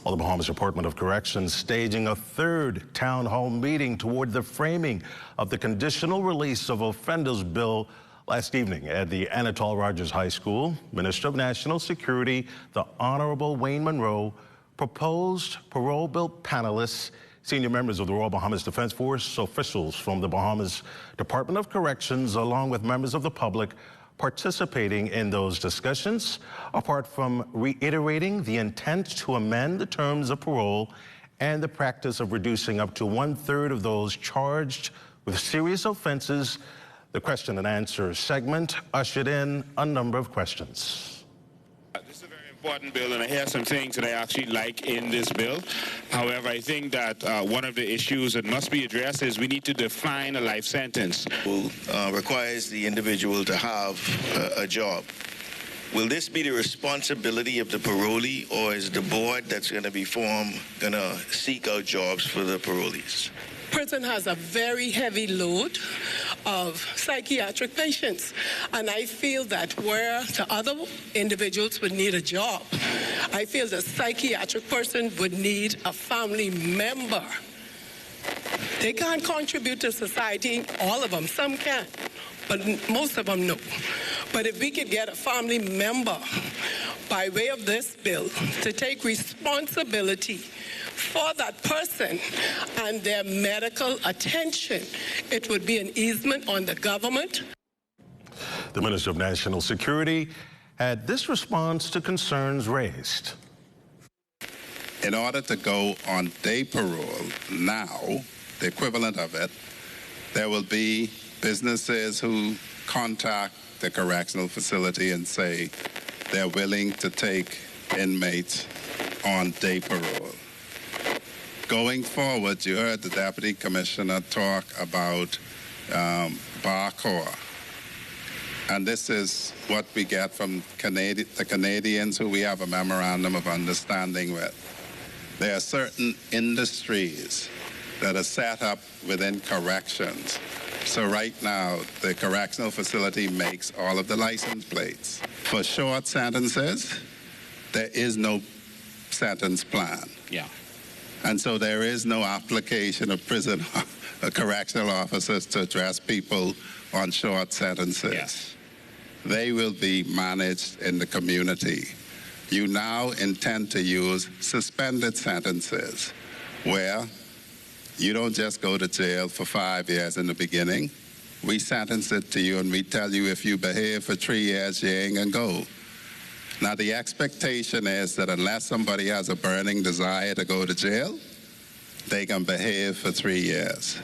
Well, the Bahamas Department of Corrections staging a third town hall meeting toward the framing of the conditional release of offenders bill last evening at the Anatole Rogers High School. Minister of National Security, the Honorable Wayne Monroe, proposed parole bill panelists, senior members of the Royal Bahamas Defense Force, officials from the Bahamas Department of Corrections, along with members of the public participating in those discussions. Apart from reiterating the intent to amend the terms of parole and the practice of reducing up to 1/3 of those charged with serious offenses, the question and answer segment ushered in a number of questions. This is a very important bill, and I have some things that I actually like in this bill. However, I think that one of the issues that must be addressed is we need to define a life sentence. Requires the individual to have a job. Will this be the responsibility of the parolee, or is the board that's going to be formed going to seek out jobs for the parolees? Prison has a very heavy load of psychiatric patients, and I feel that where the other individuals would need a job, I feel the psychiatric person would need a family member. They can't contribute to society, all of them. Some can, but most of them no. But if we could get a family member by way of this bill to take responsibility for that person and their medical attention, it would be an easement on the government. The Minister of National Security had this response to concerns raised. In order to go on day parole now, the equivalent of it, there will be businesses who contact the correctional facility and say they're willing to take inmates on day parole. Going forward, you heard the Deputy Commissioner talk about parole. And this is what we get from the Canadians who we have a memorandum of understanding with. There are certain industries that are set up within corrections. So right now, the correctional facility makes all of the license plates. For short sentences, there is no sentence plan. Yeah. And so there is no application of prison correctional officers to address people on short sentences. Yes. They will be managed in the community. You now intend to use suspended sentences where you don't just go to jail for 5 years in the beginning. We sentence it to you and we tell you if you behave for 3 years, you ain't gonna go. Now, the expectation is that unless somebody has a burning desire to go to jail, they can behave for 3 years.